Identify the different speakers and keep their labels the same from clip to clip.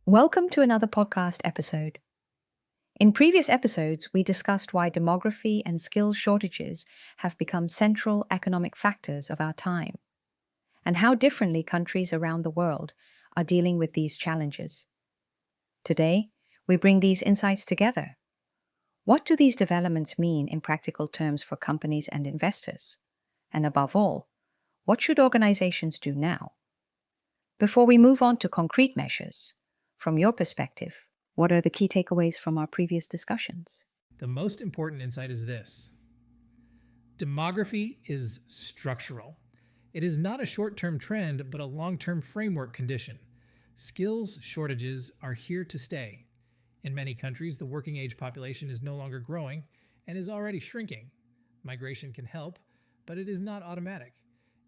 Speaker 1: Welcome to another podcast episode. In previous episodes, we discussed why demography and skills shortages have become central economic factors of our time, and how differently countries around the world are dealing with these challenges. Today, we bring these insights together. What do these developments mean in practical terms for companies and investors? And above all, what should organizations do now? Before we move on to concrete measures, from your perspective, what are the key takeaways from our previous discussions?
Speaker 2: The most important insight is this: demography is structural. It is not a short-term trend, but a long-term framework condition. Skills shortages are here to stay. In many countries, the working age population is no longer growing and is already shrinking. Migration can help, but it is not automatic.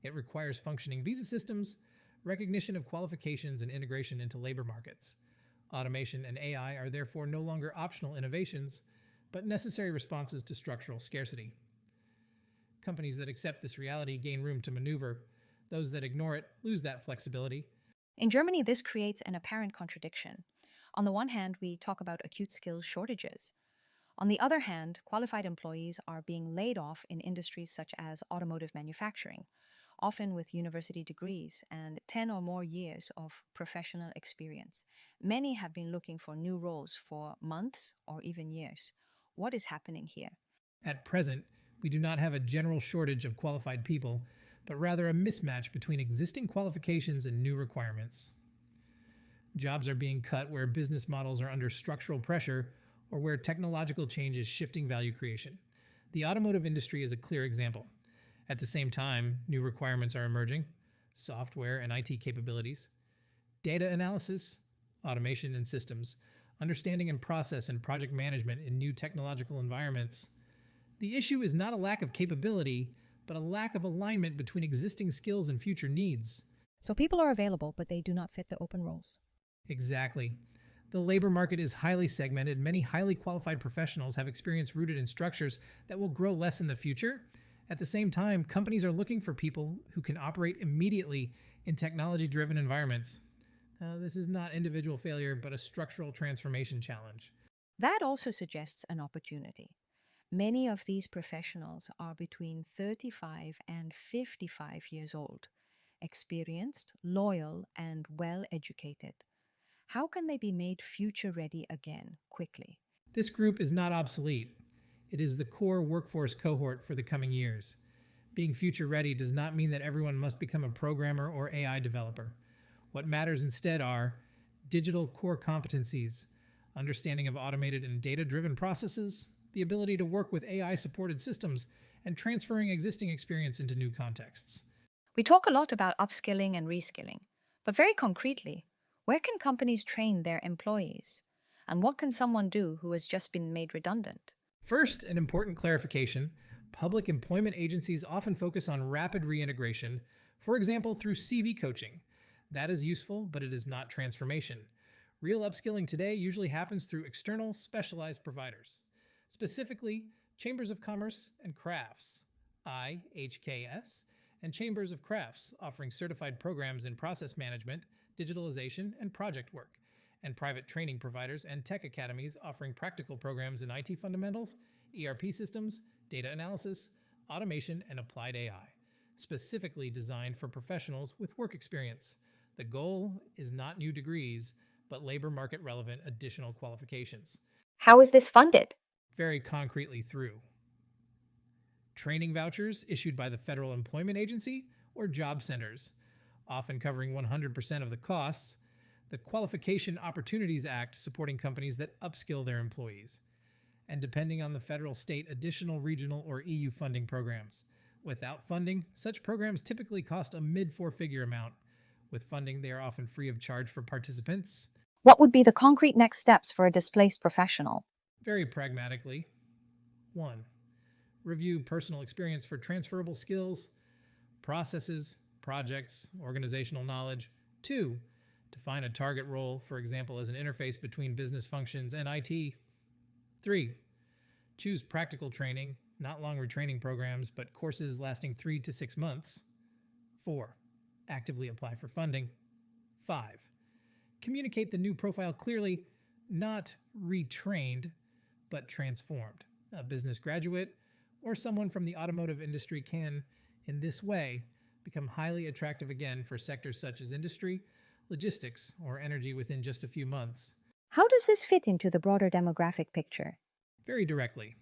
Speaker 2: It requires functioning visa systems, recognition of qualifications, and integration into labor markets. Automation and AI are therefore no longer optional innovations, but necessary responses to structural scarcity. Companies that accept this reality gain room to maneuver. Those that ignore it lose that flexibility.
Speaker 1: In Germany, this creates an apparent contradiction. On the one hand, we talk about acute skills shortages. On the other hand, qualified employees are being laid off in industries such as automotive manufacturing, often with university degrees and 10 or more years of professional experience. Many have been looking for new roles for months or even years. What is happening here?
Speaker 2: At present, we do not have a general shortage of qualified people, but rather a mismatch between existing qualifications and new requirements. Jobs are being cut where business models are under structural pressure or where technological change is shifting value creation. The automotive industry is a clear example. At the same time, new requirements are emerging: software and IT capabilities, data analysis, automation and systems, understanding and process and project management in new technological environments. The issue is not a lack of capability, but a lack of alignment between existing skills and future needs.
Speaker 1: So people are available, but they do not fit the open roles.
Speaker 2: Exactly. The labor market is highly segmented. Many highly qualified professionals have experience rooted in structures that will grow less in the future. At the same time, companies are looking for people who can operate immediately in technology-driven environments. This is not individual failure, but a structural transformation challenge.
Speaker 1: That also suggests an opportunity. Many of these professionals are between 35 and 55 years old, experienced, loyal, and well educated. How can they be made future ready again quickly?
Speaker 2: This group is not obsolete. It is the core workforce cohort for the coming years. Being future ready does not mean that everyone must become a programmer or AI developer. What matters instead are digital core competencies, understanding of automated and data-driven processes, the ability to work with AI-supported systems, and transferring existing experience into new contexts.
Speaker 1: We talk a lot about upskilling and reskilling, but very concretely, where can companies train their employees? And what can someone do who has just been made redundant?
Speaker 2: First, an important clarification: public employment agencies often focus on rapid reintegration, for example, through CV coaching. That is useful, but it is not transformation. Real upskilling today usually happens through external, specialized providers, specifically Chambers of Commerce and Crafts, IHKS, and Chambers of Crafts, offering certified programs in process management, digitalization, and project work, and private training providers and tech academies offering practical programs in IT fundamentals, ERP systems, data analysis, automation, and applied AI, specifically designed for professionals with work experience. The goal is not new degrees, but labor market relevant additional qualifications.
Speaker 1: How is this funded?
Speaker 2: Very concretely through training vouchers issued by the Federal Employment Agency or job centers, often covering 100% of the costs, the Qualification Opportunities Act supporting companies that upskill their employees, and depending on the federal, state, additional regional, or EU funding programs. Without funding, such programs typically cost a mid-four-figure amount. With funding, they are often free of charge for participants.
Speaker 1: What would be the concrete next steps for a displaced professional?
Speaker 2: Very pragmatically: 1. Review personal experience for transferable skills, processes, projects, organizational knowledge. 2. Define a target role, for example, as an interface between business functions and IT. 3. Choose practical training, not long retraining programs, but courses lasting 3 to 6 months. 4. Actively apply for funding. 5. Communicate the new profile clearly, not retrained, but transformed. A business graduate or someone from the automotive industry can, in this way, become highly attractive again for sectors such as industry, logistics, or energy within just a few months.
Speaker 1: How does this fit into the broader demographic picture?
Speaker 2: Very directly.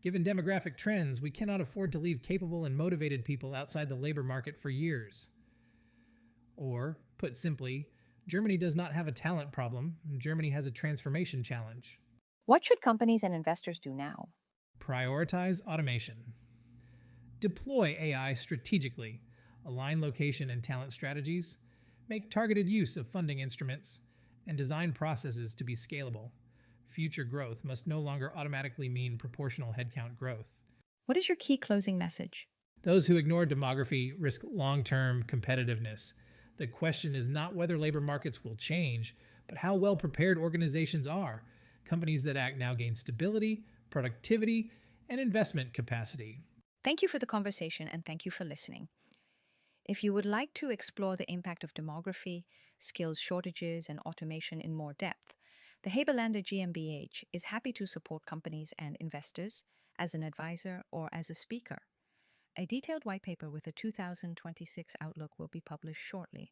Speaker 2: Given demographic trends, we cannot afford to leave capable and motivated people outside the labor market for years. Or, put simply, Germany does not have a talent problem, Germany has a transformation challenge.
Speaker 1: What should companies and investors do now?
Speaker 2: Prioritize automation. Deploy AI strategically, align location and talent strategies, make targeted use of funding instruments, and design processes to be scalable. Future growth must no longer automatically mean proportional headcount growth.
Speaker 1: What is your key closing message?
Speaker 2: Those who ignore demography risk long term competitiveness. The question is not whether labor markets will change, but how well prepared organizations are. Companies that act now gain stability, productivity, and investment capacity.
Speaker 1: Thank you for the conversation and thank you for listening. If you would like to explore the impact of demography, skills shortages, and automation in more depth, the Haberlander GmbH is happy to support companies and investors as an advisor or as a speaker. A detailed white paper with a 2026 outlook will be published shortly.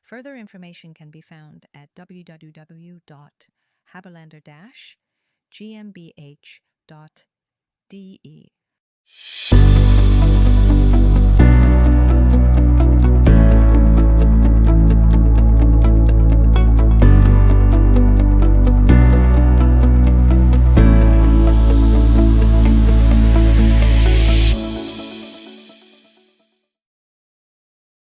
Speaker 1: Further information can be found at www.haberlander-gmbh.de.